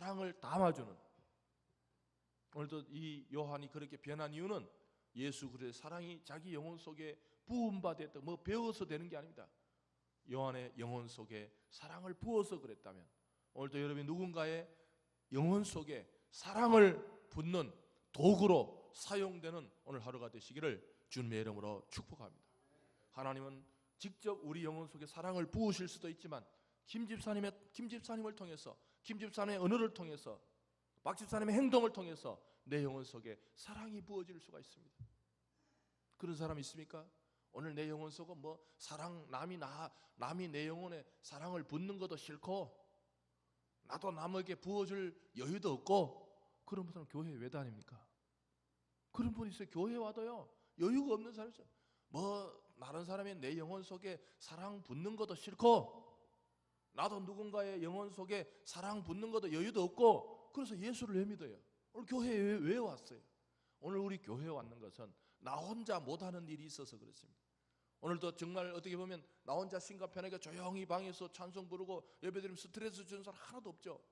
사랑을 담아주는, 오늘도 이 요한이 그렇게 변한 이유는 예수 그리스도의 사랑이 자기 영혼 속에 부은 바 됐다. 뭐 배워서 되는 게 아닙니다. 요한의 영혼 속에 사랑을 부어서 그랬다면 오늘도 여러분이 누군가의 영혼 속에 사랑을 붓는 도구로 사용되는 오늘 하루가 되시기를 주님의 이름으로 축복합니다. 하나님은 직접 우리 영혼 속에 사랑을 부으실 수도 있지만 김 집사님을 통해서, 김 집사님의 언어를 통해서, 박 집사님의 행동을 통해서 내 영혼 속에 사랑이 부어질 수가 있습니다. 그런 사람 있습니까? 오늘 내 영혼 속은 뭐 사랑, 남이 내 영혼에 사랑을 붓는 것도 싫고 나도 남에게 부어줄 여유도 없고, 그런 분은 교회에 왜 다닙니까? 그런 분 있어요. 교회 와도요 여유가 없는 사람 있어요. 뭐 다른 사람이 내 영혼 속에 사랑 붓는 것도 싫고 나도 누군가의 영혼 속에 사랑 붓는 것도 여유도 없고, 그래서 예수를 왜 믿어요? 오늘 교회에 왜 왔어요? 오늘 우리 교회에 왔는 것은 나 혼자 못하는 일이 있어서 그렇습니다. 오늘도 정말 어떻게 보면 나 혼자 심과 편하게 조용히 방에서 찬송 부르고 예배드리면 스트레스 주는 사람 하나도 없죠.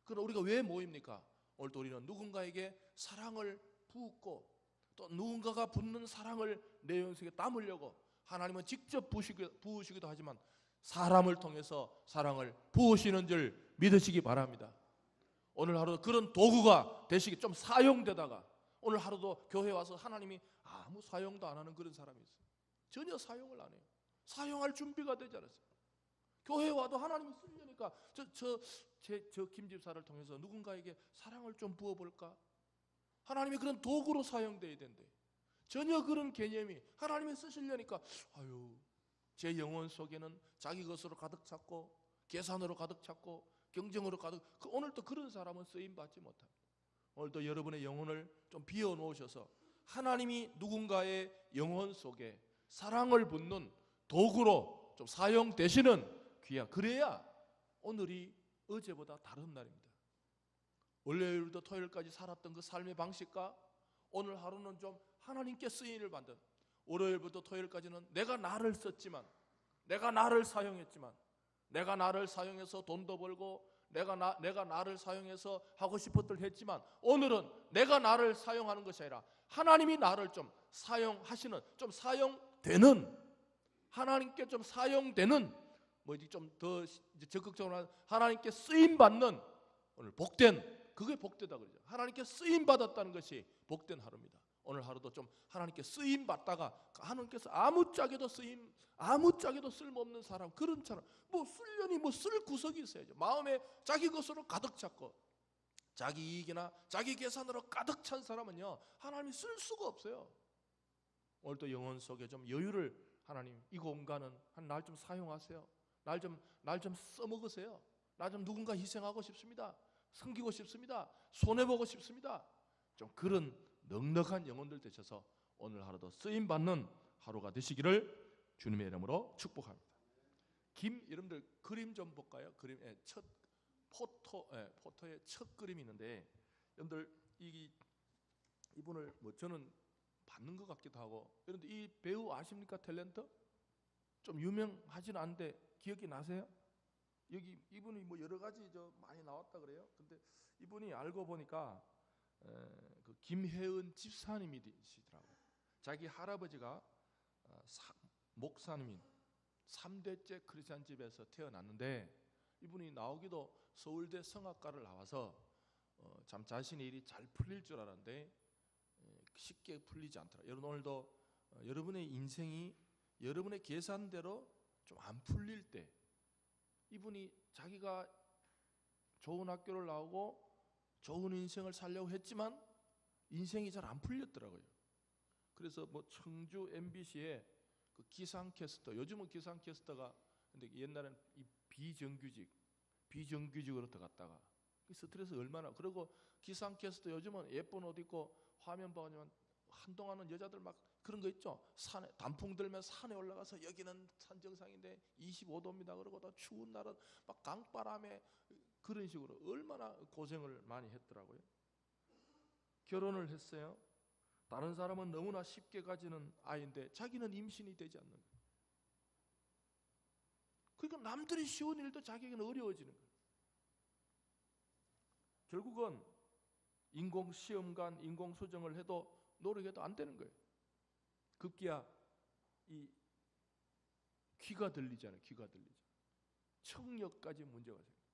그럼 우리가 왜 모입니까? 오늘도 우리는 누군가에게 사랑을 부었고 또 누군가가 붓는 사랑을 내 영혼 속에 담으려고 하나님은 직접 부으시기도 하지만 사람을 통해서 사랑을 부으시는 줄 믿으시기 바랍니다. 오늘 하루도 그런 도구가 되시기, 좀 사용되다가 오늘 하루도 교회 와서 하나님이 아무 사용도 안 하는 그런 사람이 있어요. 전혀 사용을 안 해요. 사용할 준비가 되지 않았어요. 교회에 와도 하나님이 쓰려니까 저 김집사를 통해서 누군가에게 사랑을 좀 부어볼까? 하나님이 그런 도구로 사용돼야 된대. 전혀 그런 개념이, 하나님이 쓰시려니까 제 영혼 속에는 자기 것으로 가득 찼고 계산으로 가득 찼고 경쟁으로 가득, 오늘도 그런 사람은 쓰임받지 못합니다. 오늘도 여러분의 영혼을 좀 비워놓으셔서 하나님이 누군가의 영혼 속에 사랑을 붓는 도구로 좀 사용되시는 귀한, 그래야 오늘이 어제보다 다른 날입니다. 월요일부터 토요일까지 살았던 그 삶의 방식과 오늘 하루는 좀 하나님께 쓰임을 받는, 월요일부터 토요일까지는 내가 나를 썼지만, 내가 나를 사용했지만, 내가 나를 사용해서 돈도 벌고 내가 나를 사용해서 하고 싶었던 했지만, 오늘은 내가 나를 사용하는 것이 아니라 하나님이 나를 좀 사용하시는, 좀 사용되는, 하나님께 좀 사용되는, 좀 더 적극적으로 하나님께 쓰임 받는, 오늘 복된, 그게 복되다 그러죠. 하나님께 쓰임 받았다는 것이 복된 하루입니다. 오늘 하루도 좀 하나님께 쓰임 받다가 하나님께서 아무짝에도 쓸모없는 사람, 그런 사람, 쓰려니 쓸 구석이 있어야죠. 마음에 자기 것으로 가득 찼고 자기 이익이나 자기 계산으로 가득 찬 사람은요 하나님이 쓸 수가 없어요. 오늘도 영혼 속에 좀 여유를, 하나님 이 공간은 날 좀 사용하세요. 날 좀 써먹으세요. 나 좀 누군가 희생하고 싶습니다. 섬기고 싶습니다. 손해보고 싶습니다. 좀 그런 넉넉한 영혼들 되셔서 오늘 하루도 쓰임받는 하루가 되시기를 주님의 이름으로 축복합니다. 여러분들 그림 좀 볼까요? 그림의 첫 포토의 첫 그림이 있는데, 여러분들 이분을 저는 받는 것 같기도 하고, 여러분들 이 배우 아십니까? 탤런트? 좀 유명하지는 않은데 기억이 나세요? 여기 이분이 여러 가지 많이 나왔다 그래요. 근데 이분이 알고 보니까 그 김혜은 집사님이시더라고요. 자기 할아버지가 목사님인 3대째 크리스찬 집에서 태어났는데, 이분이 나오기도 서울대 성악과를 나와서 참 자신의 일이 잘 풀릴 줄 알았는데 쉽게 풀리지 않더라고요. 여러분, 오늘도 여러분의 인생이 여러분의 계산대로 좀 안 풀릴 때, 이분이 자기가 좋은 학교를 나오고 좋은 인생을 살려고 했지만 인생이 잘 안 풀렸더라고요. 그래서 청주 MBC에 그 기상캐스터, 요즘은 기상캐스터가, 근데 옛날에는 이 비정규직으로 들어갔다가 스트레스 얼마나, 그리고 기상캐스터 요즘은 예쁜 옷 입고 화면 보면 한동안은 여자들 막 그런 거 있죠. 산에 단풍 들면 산에 올라가서 여기는 산 정상인데 25도입니다. 그러고 또 추운 날은 막 강바람에 그런 식으로 얼마나 고생을 많이 했더라고요. 결혼을 했어요. 다른 사람은 너무나 쉽게 가지는 아이인데 자기는 임신이 되지 않는 거예요. 그러니까 남들이 쉬운 일도 자기에게는 어려워지는 거예요. 결국은 인공시험관, 인공수정을 해도 노력해도 안 되는 거예요. 급기야 이 귀가 들리잖아요. 귀가 들리죠. 청력까지 문제가 생겨요.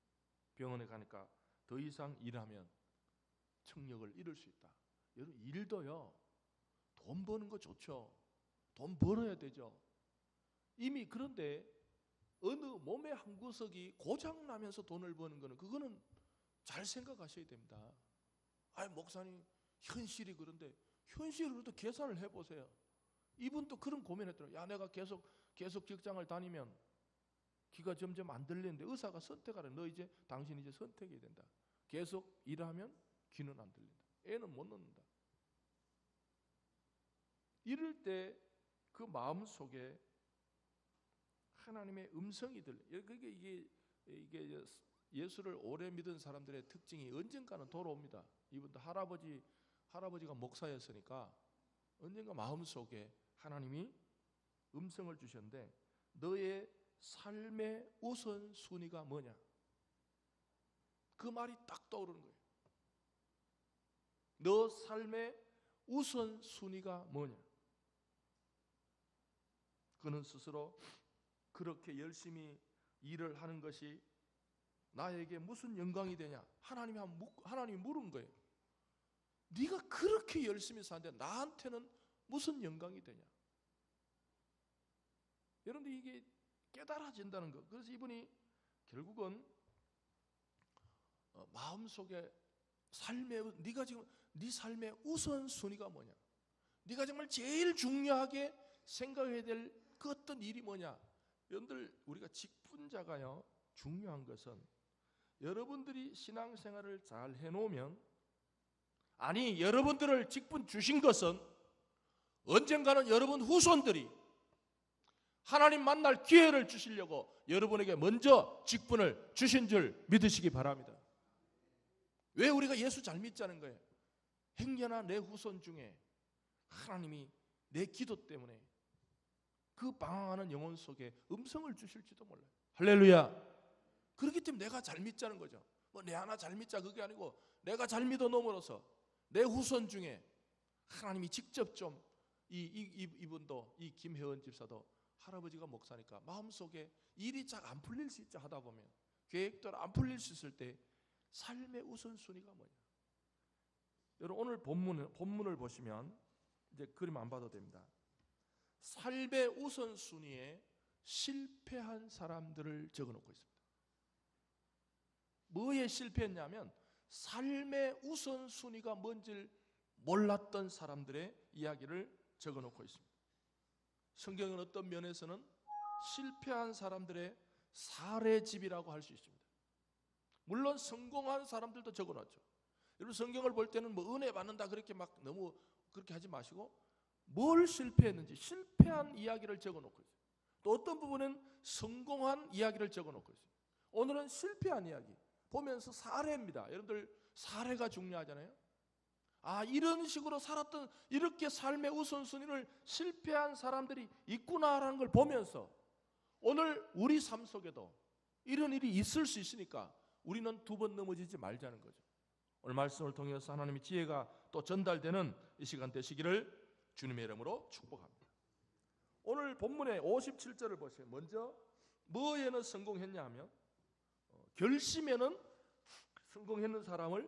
병원에 가니까 더 이상 일하면 청력을 잃을 수 있다. 여러분, 일도요, 돈 버는 거 좋죠. 돈 벌어야 되죠. 이미 그런데 어느 몸의 한 구석이 고장 나면서 돈을 버는 거는, 그거는 잘 생각하셔야 됩니다. 아니, 목사님, 현실이 그런데 현실으로도 계산을 해보세요. 이분도 그런 고민했더라고요. 야, 내가 계속 직장을 다니면 귀가 점점 안 들리는데 의사가 선택하래. 너 이제 당신 이제 선택해야 된다. 계속 일하면 귀는 안 들린다. 애는 못 낳는다. 이럴 때 그 마음 속에 하나님의 음성이 들려. 그게 이게 예수를 오래 믿은 사람들의 특징이 언젠가는 돌아옵니다. 이분도 할아버지가 목사였으니까 언젠가 마음 속에 하나님이 음성을 주셨는데, 너의 삶의 우선순위가 뭐냐? 그 말이 딱 떠오르는 거예요. 너 삶의 우선순위가 뭐냐? 그는 스스로 그렇게 열심히 일을 하는 것이 나에게 무슨 영광이 되냐? 하나님이 물은 거예요. 네가 그렇게 열심히 사는데 나한테는 무슨 영광이 되냐? 여러분들, 이게 깨달아진다는 것. 그래서 이분이 결국은 마음속에 네가 지금 네 삶의 우선순위가 뭐냐? 네가 정말 제일 중요하게 생각해야 될 그 어떤 일이 뭐냐? 여러분들, 우리가 직분자가요, 중요한 것은 여러분들이 신앙생활을 잘 해놓으면, 아니, 여러분들을 직분 주신 것은 언젠가는 여러분 후손들이 하나님 만날 기회를 주시려고 여러분에게 먼저 직분을 주신 줄 믿으시기 바랍니다. 왜 우리가 예수 잘 믿자는 거예요? 행여나 내 후손 중에 하나님이 내 기도 때문에 그 방황하는 영혼 속에 음성을 주실지도 몰라요. 할렐루야. 그렇기 때문에 내가 잘 믿자는 거죠. 내 하나 잘 믿자 그게 아니고, 내가 잘 믿어 넘어서 내 후손 중에 하나님이 직접 좀 이분도, 이 김혜원 집사도 할아버지가 목사니까 마음속에 일이 잘 안 풀릴 수 있자 하다 보면, 계획대로 안 풀릴 수 있을 때 삶의 우선순위가 뭐냐? 여러분, 오늘 본문을 보시면 이제 그림 안 봐도 됩니다. 삶의 우선순위에 실패한 사람들을 적어놓고 있습니다. 뭐에 실패했냐면 삶의 우선순위가 뭔지를 몰랐던 사람들의 이야기를 적어놓고 있습니다. 성경은 어떤 면에서는 실패한 사람들의 사례집이라고 할 수 있습니다. 물론 성공한 사람들도 적어놨죠. 여러분, 성경을 볼 때는 뭐 은혜 받는다 그렇게 막 너무 그렇게 하지 마시고, 뭘 실패했는지 실패한 이야기를 적어놓고 있어요. 또 어떤 부분은 성공한 이야기를 적어놓고 있어요. 오늘은 실패한 이야기 보면서 사례입니다. 여러분들, 사례가 중요하잖아요. 아, 이런 식으로 살았던, 이렇게 삶의 우선순위를 실패한 사람들이 있구나라는 걸 보면서 오늘 우리 삶 속에도 이런 일이 있을 수 있으니까 우리는 두 번 넘어지지 말자는 거죠. 오늘 말씀을 통해서 하나님의 지혜가 또 전달되는 이 시간 되시기를 주님의 이름으로 축복합니다. 오늘 본문의 57절을 보세요. 먼저 뭐에는 성공했냐 하면, 결심에는 성공했는 사람을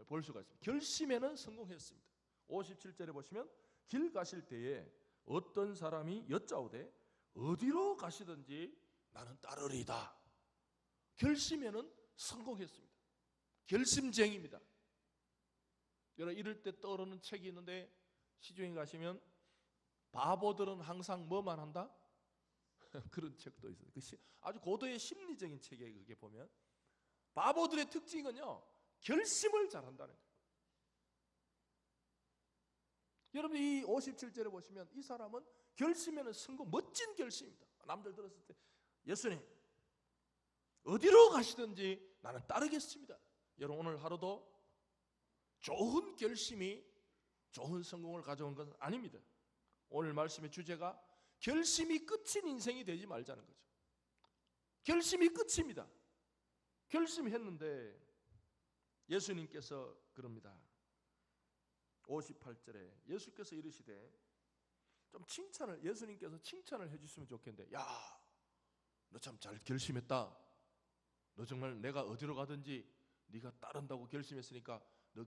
볼 수가 있습니다. 결심에는 성공했습니다. 57절에 보시면, 길 가실 때에 어떤 사람이 여짜오되 어디로 가시든지 나는 따르리이다. 결심에는 성공했습니다. 결심쟁이입니다. 여러분, 이럴 때 떠오르는 책이 있는데, 시중에 가시면 바보들은 항상 뭐만 한다? 그런 책도 있어요. 아주 고도의 심리적인 책이에요. 그게 보면 바보들의 특징은요, 결심을 잘한다는 거예요. 여러분, 이 57절에 보시면 이 사람은 결심에는 성공, 멋진 결심입니다. 남들 들었을 때, 예수님 어디로 가시든지 나는 따르겠습니다. 여러분, 오늘 하루도 좋은 결심이 좋은 성공을 가져온 것은 아닙니다. 오늘 말씀의 주제가 결심이 끝인 인생이 되지 말자는 거죠. 결심이 끝입니다. 결심했는데 예수님께서 그럽니다. 58절에 예수께서 이르시되, 좀 예수님께서 칭찬을 해주시면 좋겠는데, 야, 너 참 잘 결심했다. 너 정말 내가 어디로 가든지 네가 따른다고 결심했으니까 너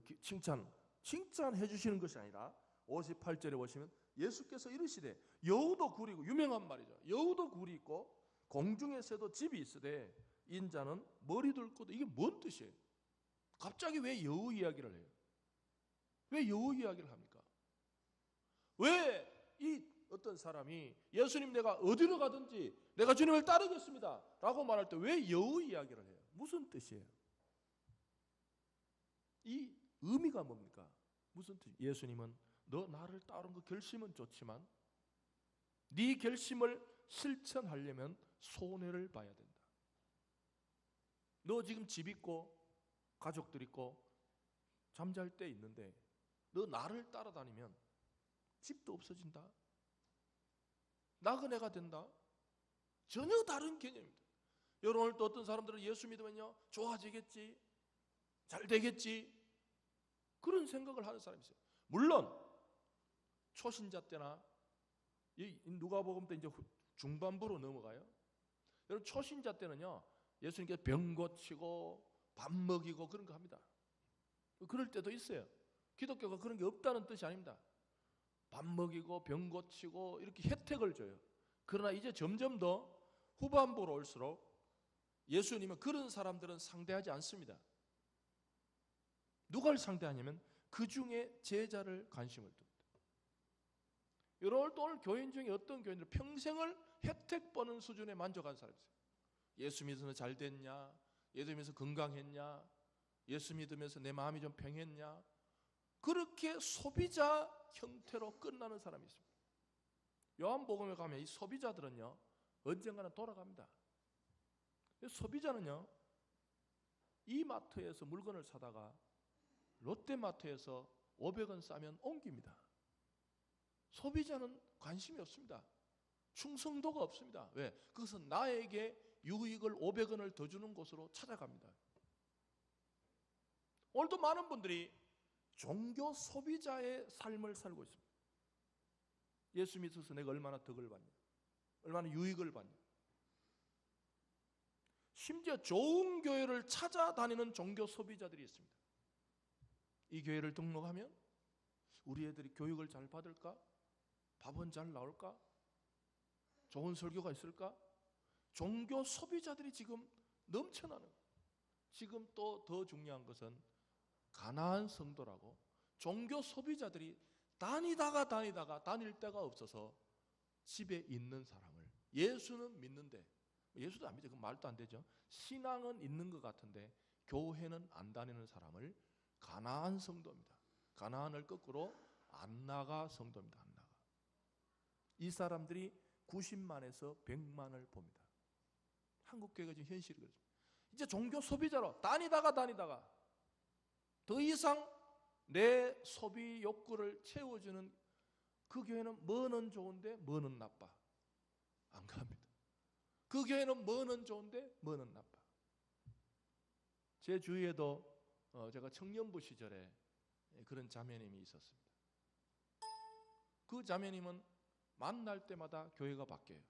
칭찬해 주시는 것이 아니라 58절에 보시면 예수께서 이르시되, 여우도 굴이 있고, 유명한 말이죠. 여우도 굴이 있고 공중에 새도 집이 있으되 인자는 머리도 없고. 이게 뭔 뜻이에요? 갑자기 왜 여우 이야기를 해요? 왜 여우 이야기를 합니까? 왜 이 어떤 사람이 예수님 내가 어디로 가든지 내가 주님을 따르겠습니다 라고 말할 때 왜 여우 이야기를 해요? 무슨 뜻이에요? 이 의미가 뭡니까? 무슨 뜻이에요? 예수님은 너 나를 따르는 그 결심은 좋지만 네 결심을 실천하려면 손해를 봐야 된다. 너 지금 집 있고 가족들 있고 잠잘 때 있는데 너 나를 따라다니면 집도 없어진다. 나그네가 된다. 전혀 다른 개념입니다. 여러분, 오늘 또 어떤 사람들은 예수 믿으면요 좋아지겠지, 잘 되겠지, 그런 생각을 하는 사람이 있어요. 물론 초신자 때나 이 누가복음 때 이제 중반부로 넘어가요. 여러분, 초신자 때는요 예수님께서 병 고치고 밥 먹이고 그런 거 합니다. 그럴 때도 있어요. 기독교가 그런 게 없다는 뜻이 아닙니다. 밥 먹이고 병 고치고 이렇게 혜택을 줘요. 그러나 이제 점점 더 후반부로 올수록 예수님은 그런 사람들은 상대하지 않습니다. 누가를 상대하냐면 그 중에 제자를 관심을 둡니다. 여러분, 또 오늘 교인 중에 어떤 교인들은 평생을 혜택 보는 수준에 만족한 사람이 있어요. 예수 믿으면서 잘 됐냐, 예수 믿으면서 건강했냐, 예수 믿으면서 내 마음이 좀 평했냐, 그렇게 소비자 형태로 끝나는 사람이 있습니다. 요한복음에 가면 이 소비자들은요 언젠가는 돌아갑니다. 소비자는요 이마트에서 물건을 사다가 롯데마트에서 500원 싸면 옮깁니다. 소비자는 관심이 없습니다. 충성도가 없습니다. 왜? 그것은 나에게 유익을 500원을 더 주는 곳으로 찾아갑니다. 오늘도 많은 분들이 종교 소비자의 삶을 살고 있습니다. 예수 믿어서 내가 얼마나 덕을 받냐, 얼마나 유익을 받냐. 심지어 좋은 교회를 찾아다니는 종교 소비자들이 있습니다. 이 교회를 등록하면 우리 애들이 교육을 잘 받을까? 밥은 잘 나올까? 좋은 설교가 있을까? 종교 소비자들이 지금 넘쳐나는. 지금 또 더 중요한 것은 가나안 성도라고 종교 소비자들이 다니다가 다닐 데가 없어서 집에 있는 사람을, 예수는 믿는데, 예수도 안 믿죠. 그 말도 안 되죠. 신앙은 있는 것 같은데 교회는 안 다니는 사람을 가나안 성도입니다. 가나안을 거꾸로 안나가 성도입니다. 안나가. 이 사람들이 90만에서 100만을 봅니다. 한국 교회가 지금 현실이 그렇습니다. 이제 종교 소비자로 다니다가 더 이상 내 소비 욕구를 채워주는 그 교회는 뭐는 좋은데 뭐는 나빠. 안 갑니다. 그 교회는 뭐는 좋은데 뭐는 나빠. 제 주위에도 제가 청년부 시절에 그런 자매님이 있었습니다. 그 자매님은 만날 때마다 교회가 바뀌어요.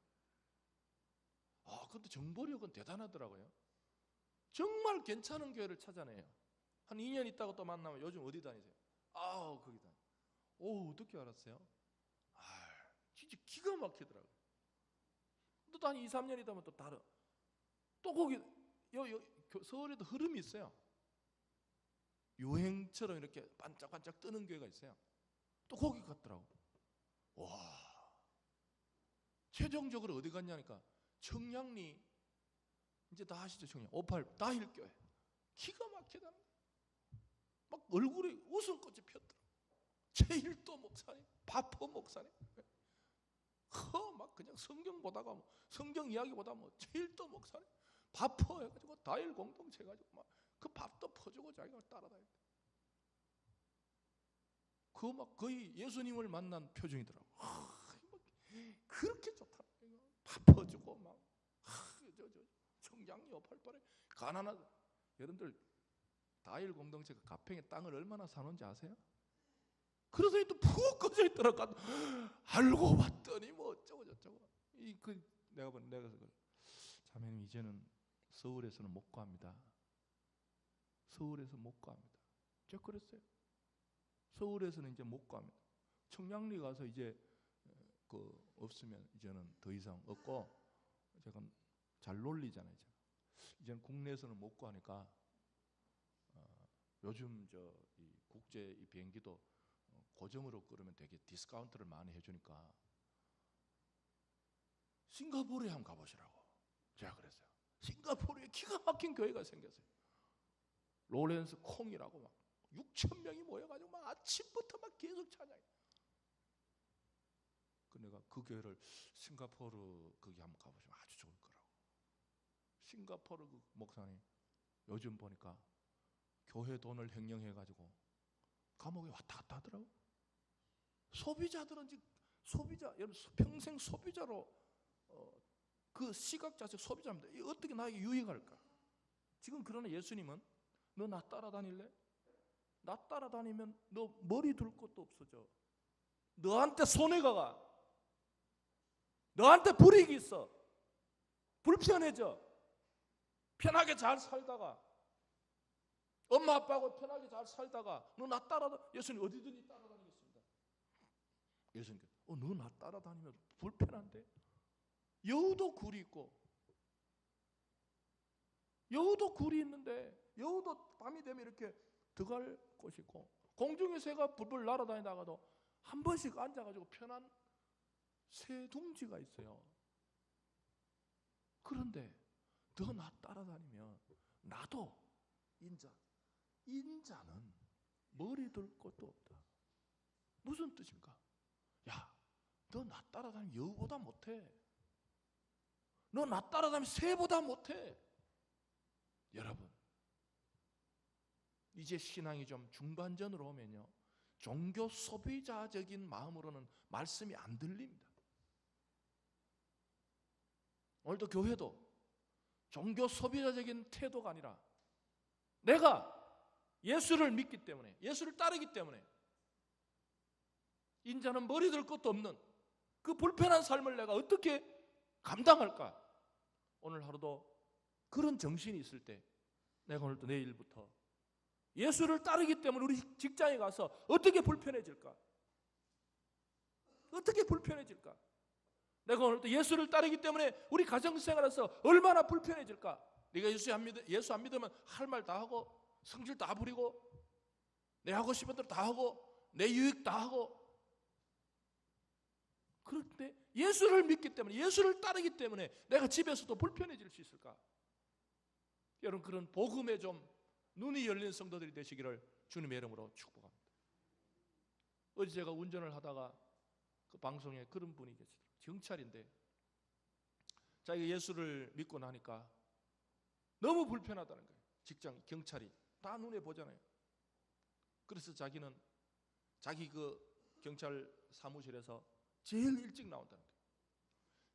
근데 정보력은 대단하더라고요. 정말 괜찮은 교회를 찾아내요. 한 2년 있다가 또 만나면 요즘 어디 다니세요? 거기 다녀요. 어떻게 알았어요? 진짜 기가 막히더라고요. 또 한 2, 3년 있다 보면 또 다른. 또 거기 서울에도 흐름이 있어요. 유행처럼 이렇게 반짝반짝 뜨는 교회가 있어요. 또 거기 갔더라고. 와, 최종적으로 어디 갔냐니까 청량리, 이제 다 아시죠? 청량 58 다힐교회. 기가 막히다는 거예요. 막 얼굴에 웃음꽃이 폈더라고. 제일도 목사님, 바포 목사님. 막 그냥 성경 보다가 성경 이야기 보다 제일도 목사님, 바포 해가지고 다일 공동체 해가지고 막 그 밥도 퍼주고 자기가 따라다녔대. 그 막 거의 예수님을 만난 표정이더라고. 그렇게 좋다. 밥 퍼주고 막 청량리 58발에 가난한 여러분들 다일 공동체가 가평에 땅을 얼마나 사는지 아세요? 그러더니 또 푹 꺼져 있더라고. 알고 봤더니 뭐 어쩌고 저쩌고. 내가 그래서 자매님 이제는 서울에서는 못 구합니다. 서울에서 못 구합니다. 제가 그랬어요. 서울에서는 이제 못 구합니다. 청량리 가서 이제 없으면 이제는 더 이상 없고, 제가 잘 놀리잖아요. 이제는 국내에서는 못 구하니까 요즘 이 국제 이 비행기도 고정으로 끌으면 되게 디스카운트를 많이 해주니까 싱가포르에 한번 가보시라고 제가 그랬어요. 싱가포르에 기가 막힌 교회가 생겼어요. 로렌스 콩이라고 막 6천 명이 모여가지고 막 아침부터 막 계속 찬양해. 내가 그 교회를 싱가포르 거기 한번 가보시면 아주 좋을 거라고. 싱가포르 그 목사님 요즘 보니까 교회 돈을 횡령해가지고 감옥에 왔다 갔다 하더라고. 소비자들은 지금 여러분 평생 소비자로 그 시각 자체 소비자입니다. 어떻게 나에게 유익할까? 지금 그러나 예수님은 너 나 따라다닐래? 나 따라다니면 너 머리 둘 것도 없어져. 너한테 손해가 가. 너한테 불이익이 있어. 불편해져. 편하게 잘 살다가 엄마 아빠하고 편하게 잘 살다가 너 나 예수님 어디든지 따라다니겠습니다. 예수님께서 너 나 따라다니면 불편한데? 여우도 굴이 있고, 여우도 굴이 있는데 여우도 밤이 되면 이렇게 들어갈 곳이 있고, 공중에 새가 불불 날아다니다가도 한 번씩 앉아가지고 편한 새 둥지가 있어요. 그런데 너 나 따라다니면 나도 인자는 머리 둘 것도 없다. 무슨 뜻입니까? 야, 너 나 따라다니면 여우보다 못해. 너 나 따라다니면 새보다 못해. 여러분, 이제 신앙이 좀 중반전으로 오면요, 종교 소비자적인 마음으로는 말씀이 안 들립니다. 오늘도 교회도 종교 소비자적인 태도가 아니라 내가 예수를 믿기 때문에, 예수를 따르기 때문에 인자는 머리 들 것도 없는 그 불편한 삶을 내가 어떻게 감당할까? 오늘 하루도 그런 정신이 있을 때, 내가 오늘도 내일부터 예수를 따르기 때문에 우리 직장에 가서 어떻게 불편해질까? 어떻게 불편해질까? 내가 오늘도 예수를 따르기 때문에 우리 가정생활에서 얼마나 불편해질까? 네가 예수 안 믿으면 할 말 다 하고 성질 다 부리고 내 하고 싶은 대로 다 하고 내 유익 다 하고, 그런데 예수를 믿기 때문에, 예수를 따르기 때문에 내가 집에서도 불편해질 수 있을까? 여러분, 그런 복음에 좀 눈이 열린 성도들이 되시기를 주님의 이름으로 축복합니다. 어제 제가 운전을 하다가 그 방송에 그런 분이 계시더라고요. 경찰인데 자기가 예수를 믿고 나니까 너무 불편하다는 거예요. 직장 경찰이 다 눈에 보잖아요. 그래서 자기는 자기 그 경찰 사무실에서 제일 일찍 나온다는 거예요.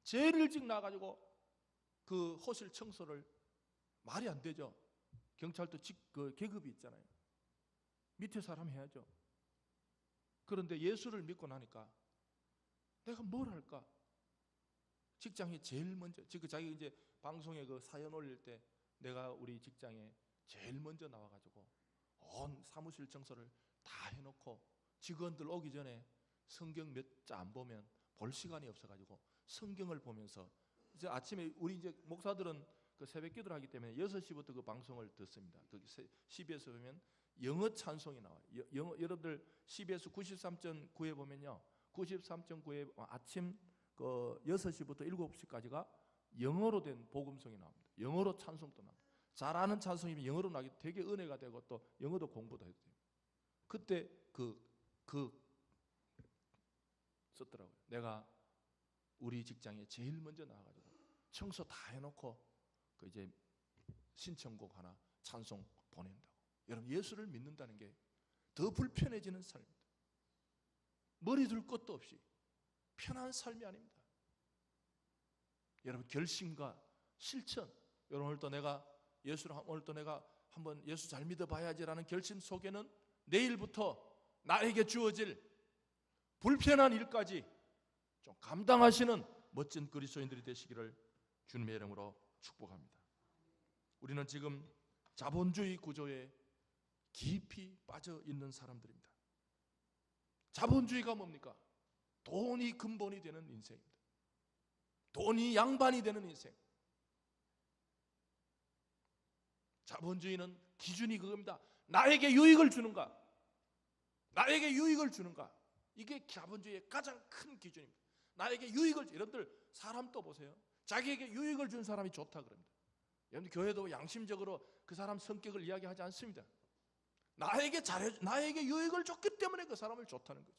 제일 일찍 나가지고 그 호실 청소를, 말이 안 되죠. 경찰도 그 계급이 있잖아요. 밑에 사람 해야죠. 그런데 예수를 믿고 나니까 내가 뭘 할까? 직장에 제일 먼저, 지금 자기 이제 방송에 그 사연 올릴 때 내가 우리 직장에 제일 먼저 나와가지고 온 사무실 청소를 다 해놓고 직원들 오기 전에 성경 몇 자 안 보면 볼 시간이 없어가지고 성경을 보면서, 이제 아침에 우리 이제 목사들은 그 새벽 기도를 하기 때문에 6시부터 그 방송을 듣습니다. 그 CBS 보면 영어 찬송이 나와요. 여러분들 CBS 93.9에 보면요, 93.9에 아침 그 6시부터 7시까지가 영어로 된 복음성이 나옵니다. 영어로 찬송도 나옵니다. 잘 아는 찬송이면 영어로 나기 되게 은혜가 되고 또 영어도 공부도 해도 돼요. 그때 썼더라고요. 내가 우리 직장에 제일 먼저 나와가지고 청소 다 해놓고 그 이제 신청곡 하나 찬송 보낸다고. 여러분, 예수를 믿는다는 게 더 불편해지는 삶입니다. 머리 둘 것도 없이 편한 삶이 아닙니다. 여러분, 결심과 실천. 여러분, 오늘도 내가 예수를, 오늘도 내가 한번 예수 잘 믿어봐야지라는 결심 속에는 내일부터 나에게 주어질 불편한 일까지 좀 감당하시는 멋진 그리스도인들이 되시기를 주님의 이름으로 축복합니다. 우리는 지금 자본주의 구조에 깊이 빠져 있는 사람들입니다. 자본주의가 뭡니까? 돈이 근본이 되는 인생입니다. 돈이 양반이 되는 인생. 자본주의는 기준이 그겁니다. 나에게 유익을 주는가? 나에게 유익을 주는가? 이게 자본주의의 가장 큰 기준입니다. 나에게 유익을, 여러분들 사람 또 보세요. 자기에게 유익을 준 사람이 좋다 그럽니다. 여러분들 교회도 양심적으로 그 사람 성격을 이야기하지 않습니다. 나에게 유익을 줬기 때문에 그 사람을 좋다는 거죠.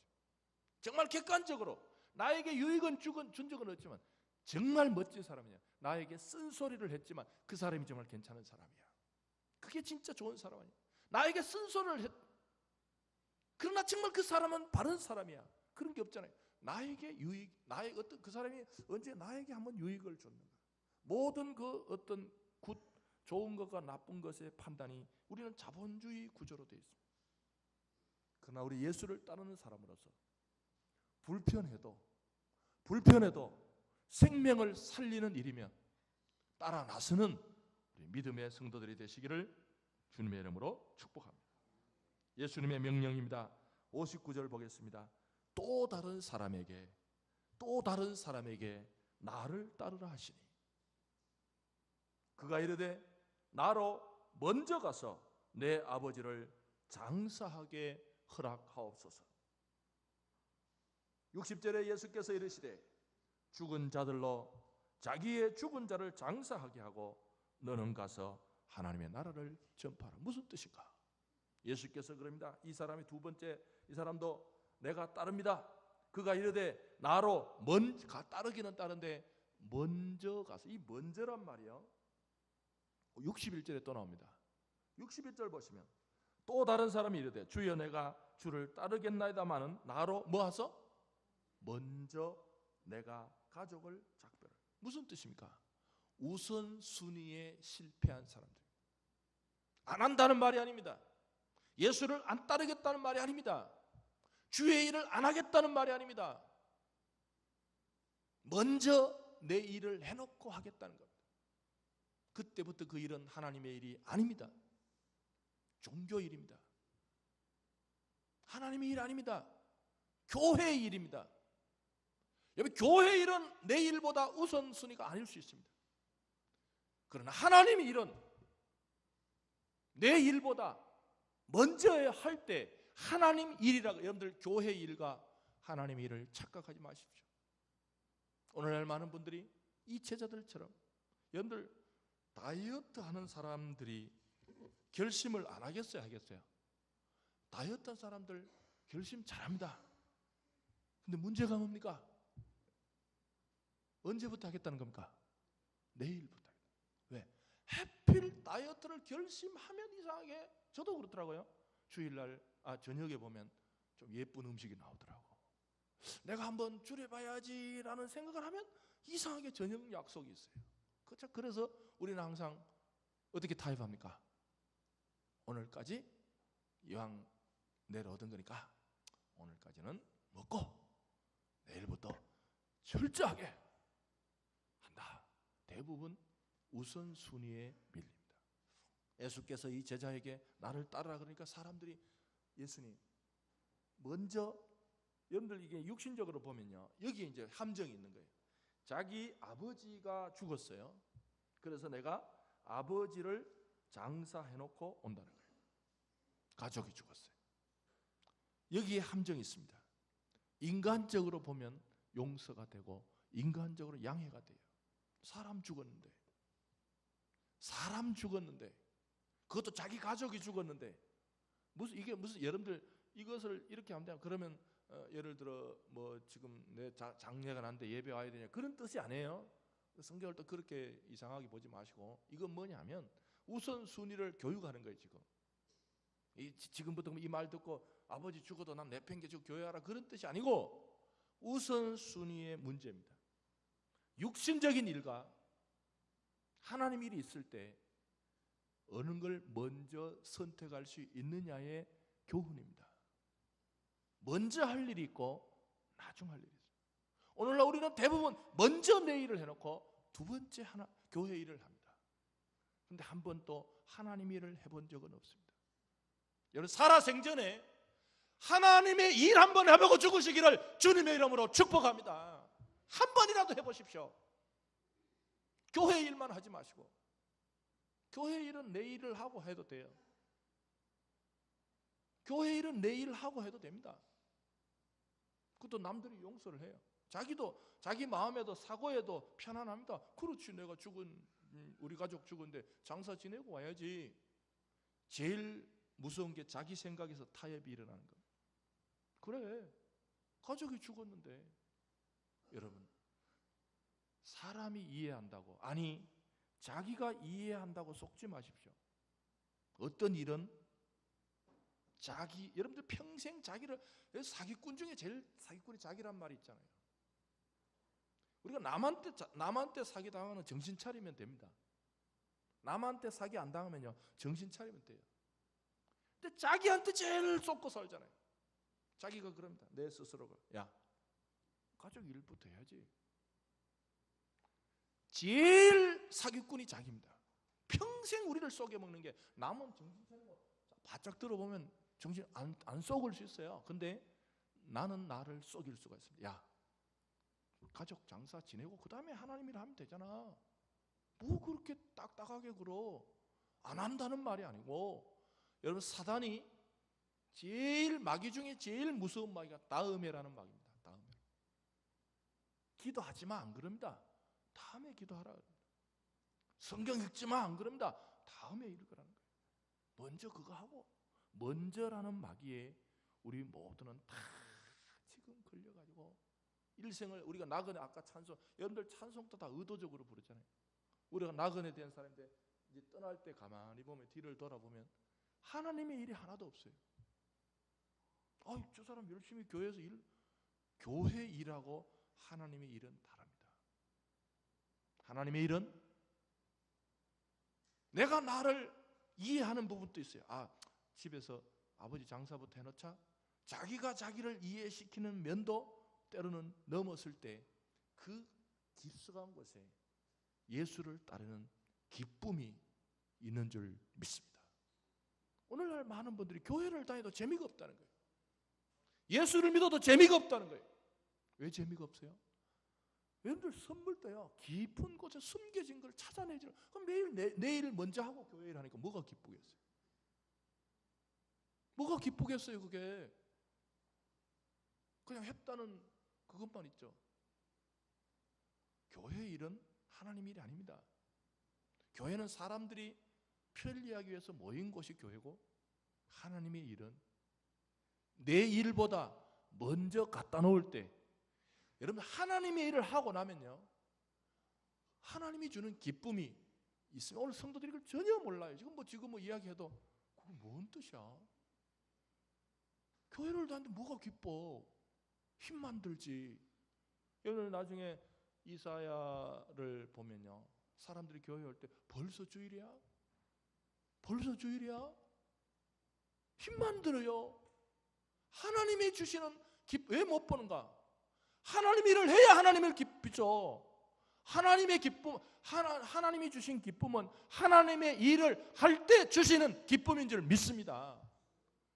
정말 객관적으로 나에게 유익은 준 적은 없지만 정말 멋진 사람이야. 나에게 쓴소리를 했지만 그 사람이 정말 괜찮은 사람이야. 그게 진짜 좋은 사람 아니야. 나에게 쓴소리를 했, 그러나 정말 그 사람은 바른 사람이야. 그런 게 없잖아요. 나에게 유익, 나의 어떤 그 사람이 언제 나에게 한번 유익을 줬는가? 모든 그 어떤 좋은 것과 나쁜 것의 판단이 우리는 자본주의 구조로 되어 있습니다. 그러나 우리 예수를 따르는 사람으로서 불편해도 생명을 살리는 일이면 따라 나서는 우리 믿음의 성도들이 되시기를 주님의 이름으로 축복합니다. 예수님의 명령입니다. 59절 보겠습니다. 또 다른 사람에게 나를 따르라 하시니 그가 이르되 나로 먼저 가서 내 아버지를 장사하게 허락하옵소서. 60절에 예수께서 이르시되 죽은 자들로 자기의 죽은 자를 장사하게 하고 너는 가서 하나님의 나라를 전파하라. 무슨 뜻인가? 예수께서 그럽니다. 이 사람이 두 번째 이 사람도 내가 따릅니다. 그가 이르되 나로 따르기는 따른데 먼저 가서, 이 먼저란 말이요 61절에 또 나옵니다. 61절 보시면 또 다른 사람이 이르되 주여 내가 주를 따르겠나이다마는 나로 뭐하소? 먼저 내가 가족을 작별을. 무슨 뜻입니까? 우선순위에 실패한 사람들. 안 한다는 말이 아닙니다. 예수를 안 따르겠다는 말이 아닙니다. 주의 일을 안 하겠다는 말이 아닙니다. 먼저 내 일을 해놓고 하겠다는 겁니다. 그때부터 그 일은 하나님의 일이 아닙니다. 종교 일입니다. 하나님의 일 아닙니다. 교회의 일입니다. 여러분, 교회 일은 내 일보다 우선순위가 아닐 수 있습니다. 그러나 하나님의 일은 내 일보다 먼저 할 때 하나님 일이라고, 여러분들 교회 일과 하나님의 일을 착각하지 마십시오. 오늘날 많은 분들이 이 제자들처럼, 여러분들 다이어트 하는 사람들이 결심을 안 하겠어요? 하겠어요? 다이어트 하는 사람들 결심 잘합니다. 근데 문제가 뭡니까? 언제부터 하겠다는 겁니까? 내일부터 하겠다. 왜? 하필 다이어트를 결심하면 이상하게, 저도 그렇더라고요. 주일날 저녁에 보면 좀 예쁜 음식이 나오더라고. 내가 한번 줄여봐야지라는 생각을 하면 이상하게 저녁 약속이 있어요. 그래서 우리는 항상 어떻게 타협합니까? 오늘까지 이왕 내일 얻은 거니까 오늘까지는 먹고 내일부터 철저하게 한다. 대부분 우선순위에 밀립니다. 예수께서 이 제자에게 나를 따르라 그러니까 사람들이 예수님 먼저, 여러분들 이게 육신적으로 보면요, 여기에 이제 함정이 있는 거예요. 자기 아버지가 죽었어요. 그래서 내가 아버지를 장사해놓고 온다는 거예요. 가족이 죽었어요. 여기에 함정이 있습니다. 인간적으로 보면 용서가 되고 인간적으로 양해가 돼요. 사람 죽었는데 그것도 자기 가족이 죽었는데 이게 무슨 여러분들 이것을 이렇게 하면 그러면 예를 들어 뭐 지금 내 장례가 났는데 예배 와야 되냐, 그런 뜻이 아니에요. 성경을 또 그렇게 이상하게 보지 마시고, 이건 뭐냐면 우선순위를 교육하는 거예요. 지금부터 이 말 듣고 아버지 죽어도 난 내팽개치고 교회하라, 그런 뜻이 아니고 우선순위의 문제입니다. 육신적인 일과 하나님 일이 있을 때 어느 걸 먼저 선택할 수 있느냐의 교훈입니다. 먼저 할 일이 있고 나중 할 일이 있어요. 오늘날 우리는 대부분 먼저 내 일을 해놓고 두 번째 교회 일을 합니다. 그런데 한 번도 하나님 일을 해본 적은 없습니다. 여러분, 살아생전에 하나님의 일 한번 해보고 죽으시기를 주님의 이름으로 축복합니다. 한 번이라도 해보십시오. 교회 일만 하지 마시고. 교회 일은 내 일을 하고 해도 돼요. 교회 일은 내 일을 하고 해도 됩니다. 그것도 남들이 용서를 해요. 자기도 자기 마음에도 사고에도 편안합니다. 그렇지, 내가 우리 가족 죽은데 장사 지내고 와야지. 제일 무서운 게 자기 생각에서 타협이 일어나는 거예요. 그래, 가족이 죽었는데. 여러분, 사람이 이해한다고, 아니 자기가 이해한다고 속지 마십시오. 어떤 일은 여러분들 평생 자기를, 사기꾼 중에 제일 사기꾼이 자기란 말이 있잖아요. 우리가 남한테 사기 당하면 정신 차리면 됩니다. 남한테 사기 안 당하면요, 정신 차리면 돼요. 근데 자기한테 제일 쏟고 살잖아요. 자기가 그럽니다. 내 스스로가, 야, 가족 일부터 해야지. 제일 사기꾼이 자기입니다. 평생 우리를 속여먹는 게, 남은 정신 차리고 바짝 들어보면 정신 안 속을 수 있어요. 근데 나는 나를 속일 수가 있습니다. 야, 가족 장사 지내고 그 다음에 하나님 일 하면 되잖아. 뭐 그렇게 딱딱하게 굴어. 안 한다는 말이 아니고, 여러분, 사단이 마귀 중에 제일 무서운 마귀가 다음에라는 마귀입니다. 다음에. 기도하지 마, 안 그럽니다. 다음에 기도하라. 성경 읽지 마, 안 그럽니다. 다음에 읽으라는 거예요. 먼저 그거 하고. 먼저라는 마귀에 우리 모두는 다 지금 걸려가지고 일생을, 우리가 나그네, 아까 찬송, 여러분들 찬송도 다 의도적으로 부르잖아요. 우리가 나그네 된 사람인데 이제 떠날 때 가만히 보면, 뒤를 돌아보면 하나님의 일이 하나도 없어요. 저 사람 열심히 교회 일하고 하나님의 일은 다릅니다. 하나님의 일은 내가 나를 이해하는 부분도 있어요. 집에서 아버지 장사부터 해놓자. 자기가 자기를 이해시키는 면도 때로는 넘었을 때 그 깊숙한 곳에 예수를 따르는 기쁨이 있는 줄 믿습니다. 오늘날 많은 분들이 교회를 다녀도 재미가 없다는 거예요. 예수를 믿어도 재미가 없다는 거예요. 왜 재미가 없어요? 여러분들 선물 때요, 깊은 곳에 숨겨진 걸 찾아내지. 그럼 매일 내일 먼저 하고 교회 일 하니까 뭐가 기쁘겠어요? 뭐가 기쁘겠어요? 그게 그냥 했다는 그것만 있죠. 교회 일은 하나님 일이 아닙니다. 교회는 사람들이 편리하기 위해서 모인 곳이 교회고, 하나님의 일은 내 일보다 먼저 갖다 놓을 때, 여러분, 하나님의 일을 하고 나면요, 하나님이 주는 기쁨이 있으면, 오늘 성도들이 그걸 전혀 몰라요. 지금 이야기해도 그게 뭔 뜻이야? 교회를 다니는데 뭐가 기뻐? 힘만 들지. 여러분, 나중에 이사야를 보면요, 사람들이 교회 올 때 벌써 주일이야? 벌써 주일이야? 힘만 들어요. 하나님이 주시는 왜 못 보는가? 하나님 일을 해야 하나님을 기쁘죠. 하나님의 기쁨, 하나님이 주신 기쁨은 하나님의 일을 할 때 주시는 기쁨인 줄 믿습니다.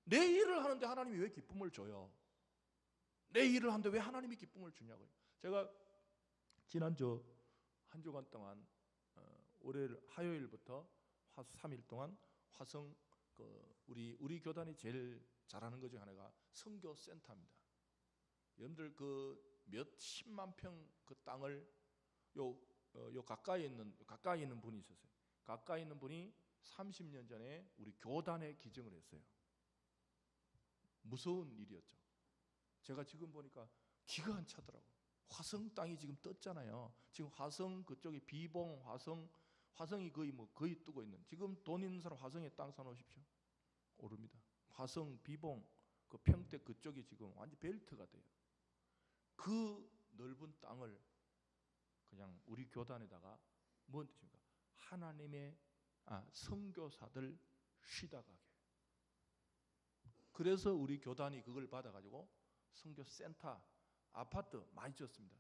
내 일을 하는데 하나님이 왜 기쁨을 줘요? 내 일을 하는데 왜 하나님이 기쁨을 주냐고요. 제가 지난주 한 주간 동안 화요일부터 3일 동안 화성, 우리 교단이 제일 잘하는 것 중 하나가 선교 센터입니다. 여러분들 몇 10만 평 그 땅을 요 가까이 있는 분이 있었어요. 가까이 있는 분이 30년 전에 우리 교단에 기증을 했어요. 무서운 일이었죠. 제가 지금 보니까 기가 안 차더라고요. 화성 땅이 지금 떴잖아요. 지금 화성 그쪽에 비봉, 화성이 거의 뜨고 있는, 지금 돈 있는 사람 화성에 땅 사놓으십시오. 오릅니다. 화성, 비봉, 그 평택 그쪽이 지금 완전 벨트가 돼요. 그 넓은 땅을 그냥 우리 교단에다가 뭔 뜻입니까? 하나님의 선교사들 쉬다 가게. 그래서 우리 교단이 그걸 받아가지고 선교센터 아파트 많이 지었습니다.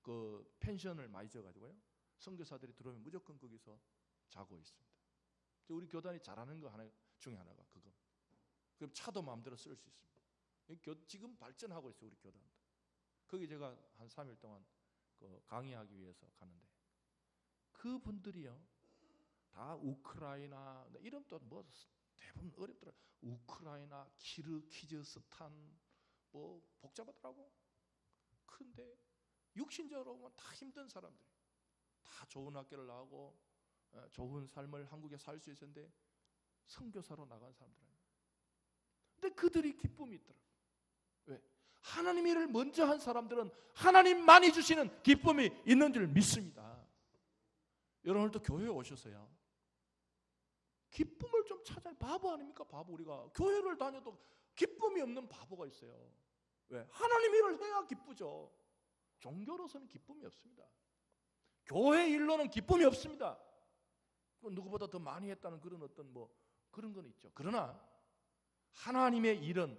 그 펜션을 많이 지어가지고요. 선교사들이 들어오면 무조건 거기서 자고 있습니다. 우리 교단이 잘하는 거 하나 중에 하나가 그거. 그럼 차도 마음대로 쓸 수 있습니다. 지금 발전하고 있어요, 우리 교단도. 거기 제가 한 3일 동안 그 강의하기 위해서 가는데 그분들이요 다 우크라이나 이름도 뭐 대부분 어렵더라. 우크라이나, 키르기즈스탄 뭐 복잡하더라고. 근데 육신적으로 보면 다 힘든 사람들, 다 좋은 학교를 나오고 좋은 삶을 한국에 살 수 있었는데 선교사로 나간 사람들 아니에요. 근데 그들이 기쁨이 있더라고요. 왜? 하나님 일을 먼저 한 사람들은 하나님만이 주시는 기쁨이 있는 줄 믿습니다. 여러분 오늘도 교회에 오셔서요 기쁨을 좀 찾아야. 바보 아닙니까? 바보. 우리가 교회를 다녀도 기쁨이 없는 바보가 있어요. 왜? 하나님 일을 해야 기쁘죠. 종교로서는 기쁨이 없습니다. 교회 일로는 기쁨이 없습니다. 누구보다 더 많이 했다는 그런 어떤 뭐 그런 건 있죠. 그러나 하나님의 일은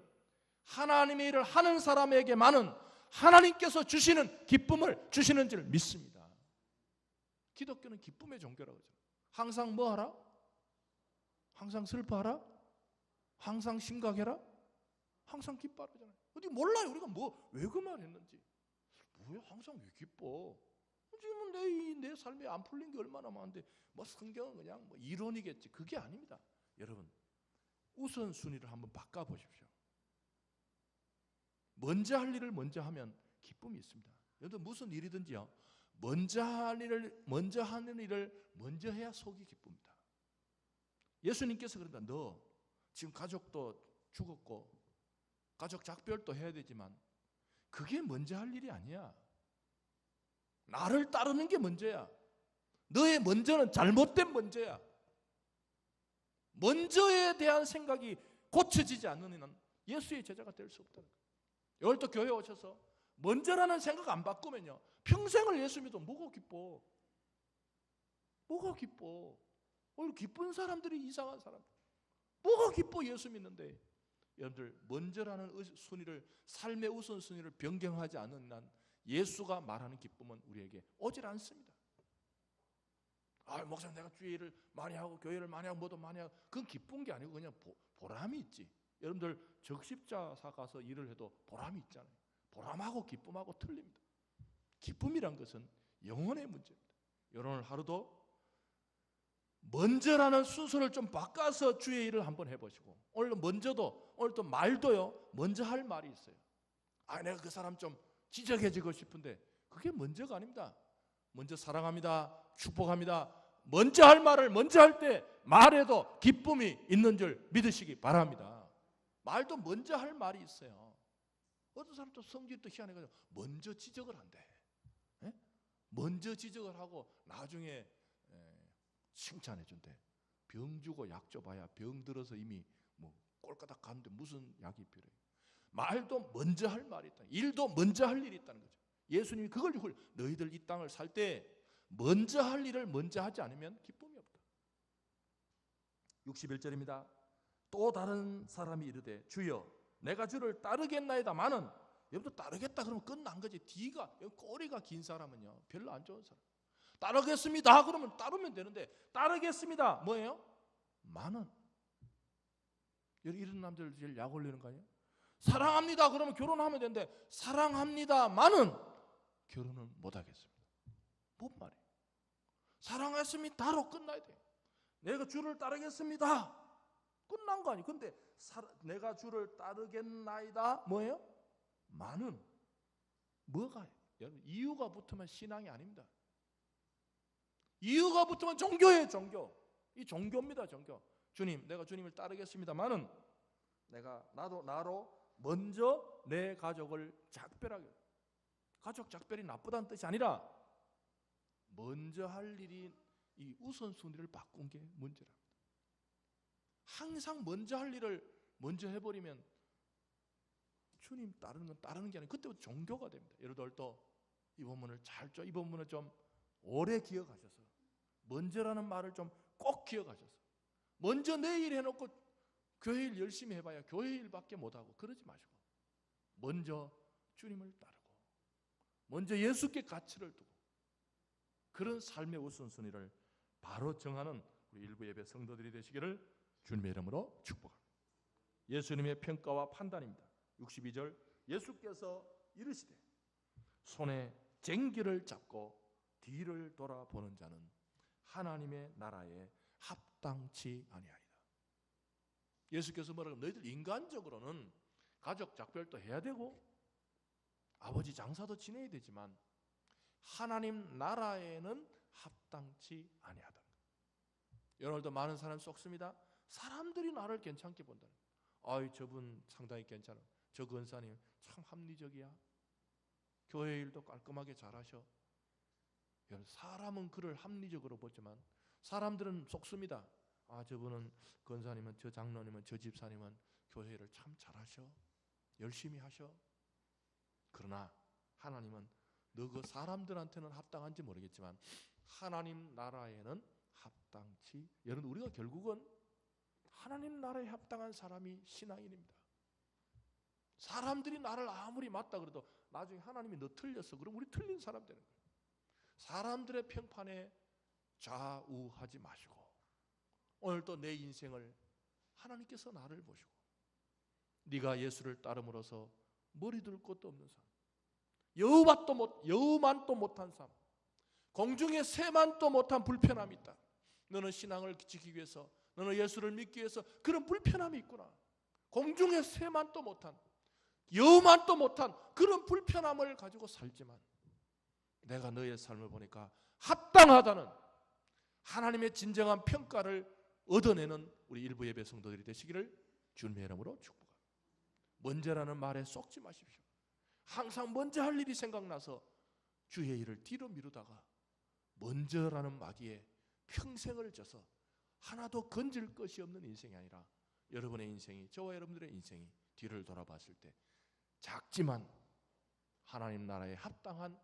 하나님의 일을 하는 사람에게만은 하나님께서 주시는 기쁨을 주시는 줄 믿습니다. 기독교는 기쁨의 종교라고 하죠. 항상 뭐 하라? 항상 슬퍼하라? 항상 심각해라? 항상 기뻐하라 잖아요. 어디 몰라요. 우리가 뭐 왜 그 말 했는지. 뭐야 항상 왜 기뻐? 지금은 내 삶에 안 풀린 게 얼마나 많은데 뭐 성경은 그냥 뭐 이론이겠지. 그게 아닙니다. 여러분 우선순위를 한번 바꿔보십시오. 먼저 할 일을 먼저 하면 기쁨이 있습니다. 여러분 무슨 일이든지요 먼저 하는 일을 먼저 해야 속이 기쁩니다. 예수님께서 그런다. 너 지금 가족도 죽었고 가족 작별도 해야 되지만 그게 먼저 할 일이 아니야. 나를 따르는 게 먼저야. 너의 먼저는 잘못된 먼저야. 먼저에 대한 생각이 고쳐지지 않는 이는 예수의 제자가 될 수 없다는 거예요. 오늘 또 교회에 오셔서 먼저라는 생각 안 바꾸면요 평생을 예수 믿어 뭐가 기뻐? 뭐가 기뻐? 오늘 기쁜 사람들이 이상한 사람. 뭐가 기뻐 예수 믿는데. 여러분들 먼저라는 순위를 삶의 우선순위를 변경하지 않는 한 예수가 말하는 기쁨은 우리에게 오질 않습니다. 목사님 내가 주일을 많이 하고 교회를 많이 하고 뭐도 많이 하고 그건 기쁜 게 아니고 그냥 보람이 있지. 여러분들 적십자사 가서 일을 해도 보람이 있잖아요. 보람하고 기쁨하고 틀립니다. 기쁨이란 것은 영혼의 문제입니다. 여러분 하루도 먼저라는 순서를 좀 바꿔서 주의 일을 한번 해보시고 오늘 또 말도요 먼저 할 말이 있어요. 내가 그 사람 좀 지적해주고 싶은데 그게 먼저가 아닙니다. 먼저 사랑합니다, 축복합니다. 먼저 할 말을 먼저 할 때 말에도 기쁨이 있는 줄 믿으시기 바랍니다. 말도 먼저 할 말이 있어요. 어떤 사람 또 성질도 희한해가지고 먼저 지적을 한대. 먼저 지적을 하고 나중에 칭찬해 준대. 병 주고 약 줘봐야 병 들어서 이미 뭐 꼴까닥 가는데 무슨 약이 필요해. 말도 먼저 할 말이 있다. 일도 먼저 할 일이 있다는 거죠. 예수님이 그걸 너희들 이 땅을 살 때 먼저 할 일을 먼저 하지 않으면 기쁨이 없다. 61절입니다. 또 다른 사람이 이르되 주여 내가 주를 따르겠나이다마는. 여러분도 따르겠다 그러면 끝난 거지. 뒤가 꼬리가 긴 사람은요 별로 안 좋은 사람. 따르겠습니다 그러면 따르면 되는데 따르겠습니다 뭐예요? 마는. 이런 남들 제일 약 올리는 거 아니에요? 사랑합니다 그러면 결혼하면 되는데 사랑합니다마는 결혼은 못하겠습니다. 뭔 말이에요? 사랑했습니다로 끝나야 돼요. 내가 주를 따르겠습니다 끝난 거 아니에요. 근데 내가 주를 따르겠나이다 뭐예요? 마는. 뭐가 여러분 이유가 붙으면 신앙이 아닙니다. 이유가 붙으면 종교예요. 종교. 이 종교입니다. 종교. 주님 내가 주님을 따르겠습니다마는 나로 먼저 내 가족을 작별하게. 가족 작별이 나쁘다는 뜻이 아니라 먼저 할 일이 이 우선순위를 바꾼 게 문제랍니다. 항상 먼저 할 일을 먼저 해버리면 주님 따르는 건 따르는 게 아니라 그때부터 종교가 됩니다. 여러분들 또 이 본문을 이 본문을 좀 오래 기억하셔서 먼저라는 말을 좀 꼭 기억하셔서 먼저 내 일 해놓고 교회 일 열심히 해봐야 교회 일밖에 못하고 그러지 마시고 먼저 주님을 따르고 먼저 예수께 가치를 두고 그런 삶의 우선순위를 바로 정하는 우리 일부 예배 성도들이 되시기를 주님의 이름으로 축복합니다. 예수님의 평가와 판단입니다. 62절 예수께서 이르시되 손에 쟁기를 잡고 뒤를 돌아보는 자는 하나님의 나라에 합당치 아니하리라. 예수께서 뭐라고 너희들 인간적으로는 가족 작별도 해야 되고 아버지 장사도 지내야 되지만 하나님 나라에는 합당치 아니하다. 오늘도 많은 사람 썩습니다. 사람들이 나를 괜찮게 본다는 거예요. 아이 저분 상당히 괜찮아. 저 권사님 참 합리적이야. 교회 일도 깔끔하게 잘하셔. 사람은 그를 합리적으로 보지만 사람들은 썩습니다. 아 저분은 권사님은 저 장로님은 저 집사님은 교회 일을 참 잘하셔. 열심히 하셔. 그러나 하나님은 너 그 사람들한테는 합당한지 모르겠지만 하나님 나라에는 합당치. 여러분 우리가 결국은 하나님 나라에 합당한 사람이 신앙인입니다. 사람들이 나를 아무리 맞다 그래도 나중에 하나님이 너 틀렸어. 그럼 우리 틀린 사람 되는 거예요. 사람들의 평판에 좌우하지 마시고 오늘도 내 인생을 하나님께서 나를 보시고 네가 예수를 따름으로써 머리 둘 것도 없는 삶, 여우만도 못한 삶, 공중에 새만도 못한 불편함이 있다. 너는 신앙을 지키기 위해서, 너는 예수를 믿기 위해서 그런 불편함이 있구나. 공중에 새만도 못한, 여우만도 못한 그런 불편함을 가지고 살지만 내가 너의 삶을 보니까 합당하다는 하나님의 진정한 평가를 얻어내는 우리 일부 예배 성도들이 되시기를 주님의 이름으로 축복합니다. 먼저라는 말에 쏙지 마십시오. 항상 먼저 할 일이 생각나서 주의 일을 뒤로 미루다가 먼저라는 마귀에 평생을 져서 하나도 건질 것이 없는 인생이 아니라 여러분의 인생이, 저와 여러분들의 인생이 뒤를 돌아봤을 때 작지만 하나님 나라에 합당한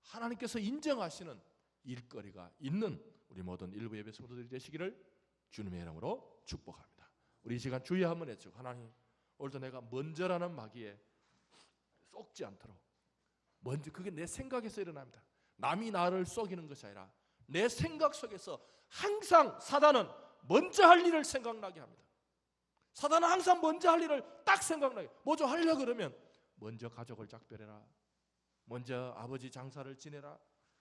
하나님께서 인정하시는 일거리가 있는 우리 모든 일부 예배 성도들이 되시기를 주님의 이름으로 축복합니다. 우리 이 시간 주의 한번 해주고 하나님 오늘도 내가 먼저라는 마귀에 쏙지 않도록 먼저 그게 내 생각에서 일어납니다. 남이 나를 속이는 것이 아니라 내 생각 속에서 항상 사단은 먼저 할 일을 생각나게 합니다. 사단은 항상 먼저 할 일을 딱 생각나게. 뭐죠 하려고 그러면 먼저 가족을 작별해라. 먼저 아버지 장사를 지내라.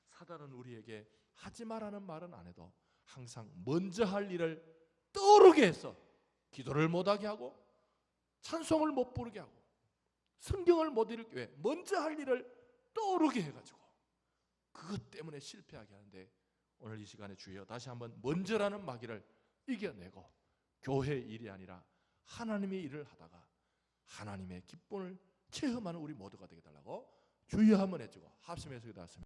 사단은 우리에게 하지 말라는 말은 안 해도 항상 먼저 할 일을 떠오르게 해서 기도를 못하게 하고 찬송을 못 부르게 하고 성경을 못 읽게 왜? 먼저 할 일을 떠오르게 해가지고 그것 때문에 실패하게 하는데 오늘 이 시간에 주여 다시 한번 먼저라는 마귀를 이겨내고 교회 일이 아니라 하나님의 일을 하다가 하나님의 기쁨을 체험하는 우리 모두가 되게 달라고 주여 한번 해주고 합심해서 기도하십니다.